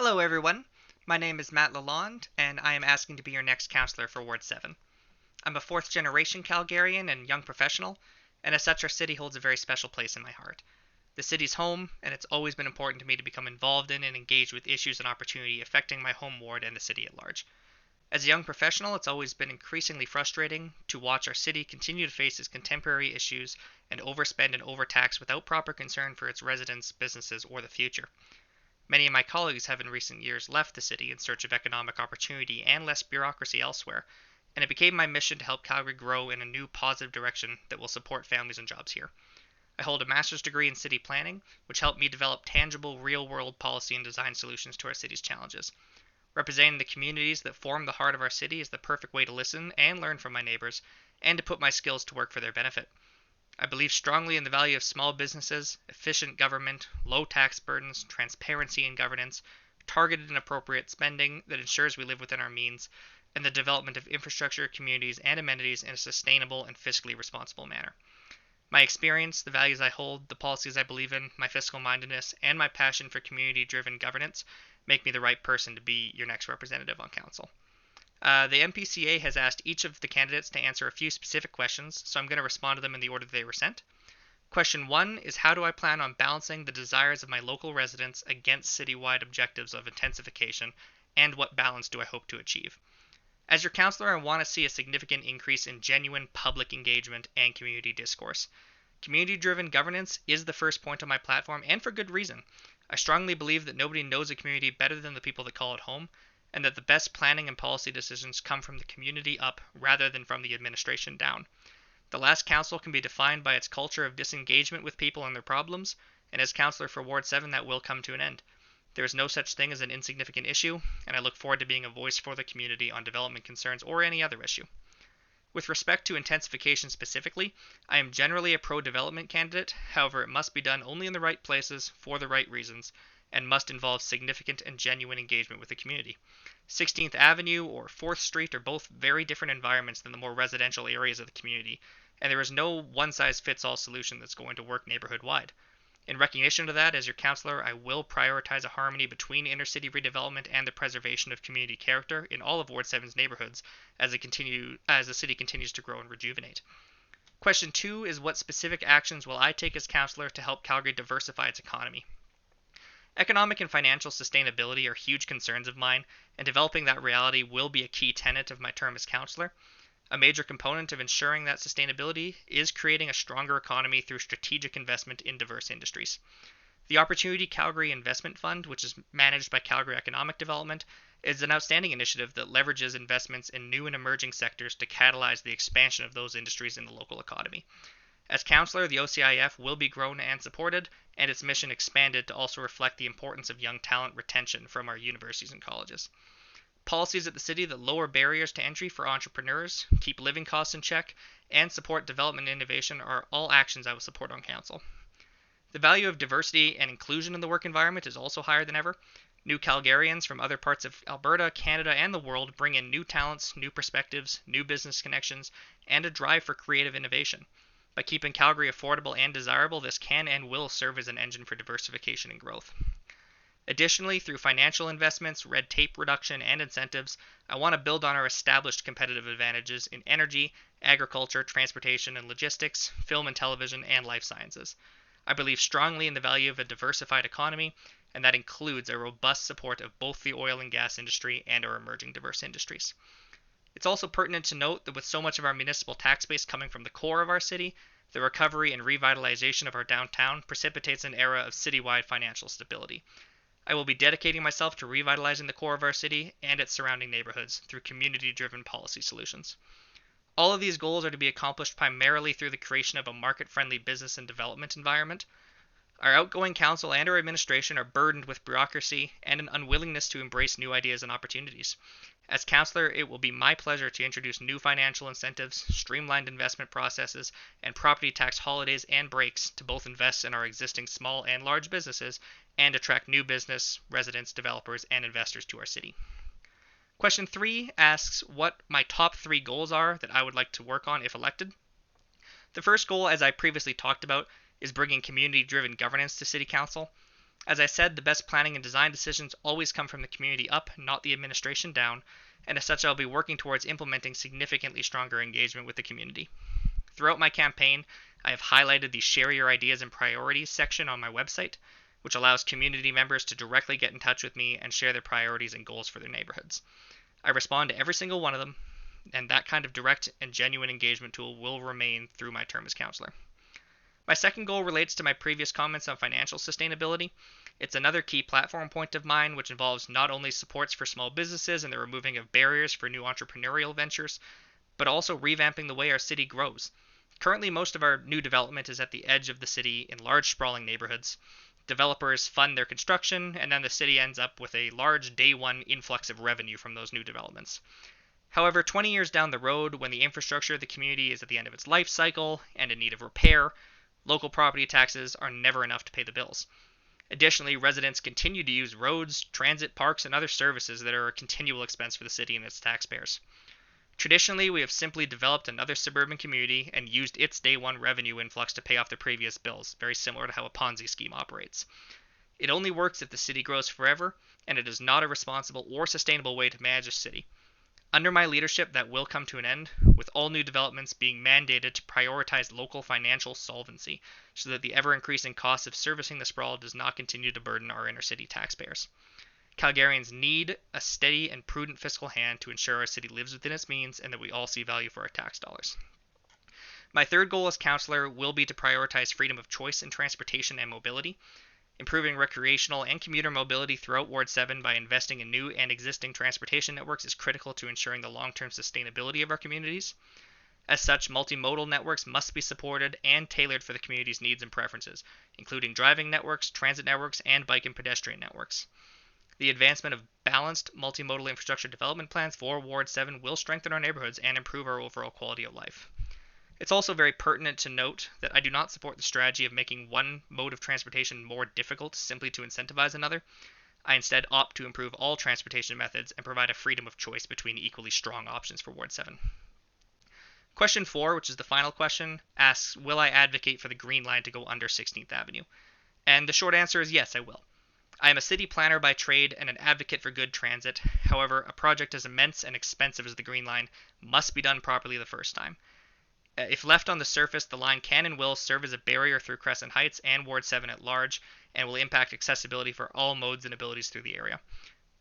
Hello, everyone. My name is Matt Lalonde, and I am asking to be your next councillor for Ward 7. I'm a fourth generation Calgarian and young professional, and as such, our city holds a very special place in my heart. The city's home, and it's always been important to me to become involved in and engaged with issues and opportunity affecting my home ward and the city at large. As a young professional, it's always been increasingly frustrating to watch our city continue to face its contemporary issues and overspend and overtax without proper concern for its residents, businesses, or the future. Many of my colleagues have in recent years left the city in search of economic opportunity and less bureaucracy elsewhere, and it became my mission to help Calgary grow in a new positive direction that will support families and jobs here. I hold a master's degree in city planning, which helped me develop tangible, real-world policy and design solutions to our city's challenges. Representing the communities that form the heart of our city is the perfect way to listen and learn from my neighbors, and to put my skills to work for their benefit. I believe strongly in the value of small businesses, efficient government, low tax burdens, transparency in governance, targeted and appropriate spending that ensures we live within our means, and the development of infrastructure, communities, and amenities in a sustainable and fiscally responsible manner. My experience, the values I hold, the policies I believe in, my fiscal mindedness, and my passion for community-driven governance make me the right person to be your next representative on council. The MPCA has asked each of the candidates to answer a few specific questions, so I'm going to respond to them in the order they were sent. Question 1 is, how do I plan on balancing the desires of my local residents against citywide objectives of intensification, and what balance do I hope to achieve? As your councillor, I want to see a significant increase in genuine public engagement and community discourse. Community-driven governance is the first point on my platform, and for good reason. I strongly believe that nobody knows a community better than the people that call it home, and that the best planning and policy decisions come from the community up rather than from the administration down. The last council can be defined by its culture of disengagement with people and their problems, and as councillor for Ward 7 that will come to an end. There is no such thing as an insignificant issue, and I look forward to being a voice for the community on development concerns or any other issue. With respect to intensification specifically, I am generally a pro-development candidate, however it must be done only in the right places for the right reasons, and must involve significant and genuine engagement with the community. 16th Avenue or 4th Street are both very different environments than the more residential areas of the community, and there is no one-size-fits-all solution that's going to work neighborhood-wide. In recognition of that, as your councillor, I will prioritize a harmony between inner-city redevelopment and the preservation of community character in all of Ward 7's neighborhoods as the city continues to grow and rejuvenate. Question 2 is, what specific actions will I take as councillor to help Calgary diversify its economy? Economic and financial sustainability are huge concerns of mine, and developing that reality will be a key tenet of my term as councillor. A major component of ensuring that sustainability is creating a stronger economy through strategic investment in diverse industries. The Opportunity Calgary Investment Fund, which is managed by Calgary Economic Development, is an outstanding initiative that leverages investments in new and emerging sectors to catalyze the expansion of those industries in the local economy. As councillor, the OCIF will be grown and supported, and its mission expanded to also reflect the importance of young talent retention from our universities and colleges. Policies at the city that lower barriers to entry for entrepreneurs, keep living costs in check, and support development and innovation are all actions I will support on council. The value of diversity and inclusion in the work environment is also higher than ever. New Calgarians from other parts of Alberta, Canada, and the world bring in new talents, new perspectives, new business connections, and a drive for creative innovation. By keeping Calgary affordable and desirable, this can and will serve as an engine for diversification and growth. Additionally, through financial investments, red tape reduction, and incentives, I want to build on our established competitive advantages in energy, agriculture, transportation and logistics, film and television, and life sciences. I believe strongly in the value of a diversified economy, and that includes a robust support of both the oil and gas industry and our emerging diverse industries. It's also pertinent to note that with so much of our municipal tax base coming from the core of our city, the recovery and revitalization of our downtown precipitates an era of citywide financial stability. I will be dedicating myself to revitalizing the core of our city and its surrounding neighborhoods through community-driven policy solutions. All of these goals are to be accomplished primarily through the creation of a market-friendly business and development environment. Our outgoing council and our administration are burdened with bureaucracy and an unwillingness to embrace new ideas and opportunities. As councillor, it will be my pleasure to introduce new financial incentives, streamlined investment processes, and property tax holidays and breaks to both invest in our existing small and large businesses and attract new business, residents, developers, and investors to our city. Question 3 asks what my top 3 goals are that I would like to work on if elected. The first goal, as I previously talked about, is bringing community-driven governance to City Council. As I said, the best planning and design decisions always come from the community up, not the administration down, and as such I'll be working towards implementing significantly stronger engagement with the community. Throughout my campaign, I have highlighted the Share Your Ideas and Priorities section on my website, which allows community members to directly get in touch with me and share their priorities and goals for their neighborhoods. I respond to every single one of them, and that kind of direct and genuine engagement tool will remain through my term as councillor. My second goal relates to my previous comments on financial sustainability. It's another key platform point of mine, which involves not only supports for small businesses and the removing of barriers for new entrepreneurial ventures, but also revamping the way our city grows. Currently, most of our new development is at the edge of the city in large sprawling neighborhoods. Developers fund their construction, and then the city ends up with a large day one influx of revenue from those new developments. However, 20 years down the road, when the infrastructure of the community is at the end of its life cycle and in need of repair, local property taxes are never enough to pay the bills. Additionally, residents continue to use roads, transit, parks, and other services that are a continual expense for the city and its taxpayers. Traditionally, we have simply developed another suburban community and used its day one revenue influx to pay off the previous bills, very similar to how a Ponzi scheme operates. It only works if the city grows forever, and it is not a responsible or sustainable way to manage a city. Under my leadership, that will come to an end, with all new developments being mandated to prioritize local financial solvency, so that the ever-increasing cost of servicing the sprawl does not continue to burden our inner-city taxpayers. Calgarians need a steady and prudent fiscal hand to ensure our city lives within its means and that we all see value for our tax dollars. My third goal as councillor will be to prioritize freedom of choice in transportation and mobility. Improving recreational and commuter mobility throughout Ward 7 by investing in new and existing transportation networks is critical to ensuring the long-term sustainability of our communities. As such, multimodal networks must be supported and tailored for the community's needs and preferences, including driving networks, transit networks, and bike and pedestrian networks. The advancement of balanced multimodal infrastructure development plans for Ward 7 will strengthen our neighborhoods and improve our overall quality of life. It's also very pertinent to note that I do not support the strategy of making one mode of transportation more difficult simply to incentivize another. I instead opt to improve all transportation methods and provide a freedom of choice between equally strong options for Ward 7. Question 4, which is the final question, asks, will I advocate for the Green Line to go under 16th Avenue? And the short answer is yes, I will. I am a city planner by trade and an advocate for good transit. However, a project as immense and expensive as the Green Line must be done properly the first time. If left on the surface, the line can and will serve as a barrier through Crescent Heights and Ward 7 at large, and will impact accessibility for all modes and abilities through the area.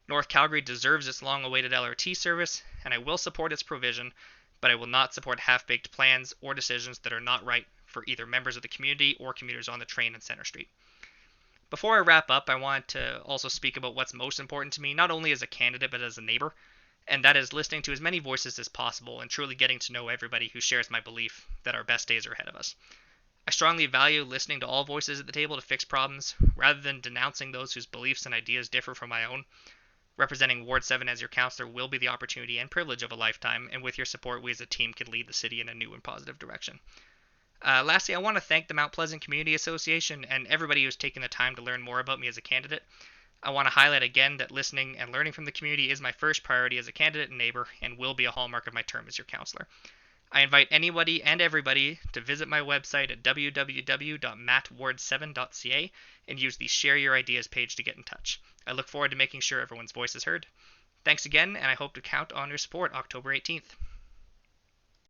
North Calgary deserves its long-awaited LRT service, and I will support its provision, but I will not support half-baked plans or decisions that are not right for either members of the community or commuters on the train and Centre Street. Before I wrap up, I want to also speak about what's most important to me, not only as a candidate but as a neighbor, and that is listening to as many voices as possible and truly getting to know everybody who shares my belief that our best days are ahead of us. I strongly value listening to all voices at the table to fix problems, rather than denouncing those whose beliefs and ideas differ from my own. Representing Ward 7 as your councillor will be the opportunity and privilege of a lifetime, and with your support, we as a team can lead the city in a new and positive direction. Lastly, I want to thank the Mount Pleasant Community Association and everybody who's taken the time to learn more about me as a candidate. I want to highlight again that listening and learning from the community is my first priority as a candidate and neighbor, and will be a hallmark of my term as your councillor. I invite anybody and everybody to visit my website at www.mattward7.ca and use the Share Your Ideas page to get in touch. I look forward to making sure everyone's voice is heard. Thanks again, and I hope to count on your support October 18th.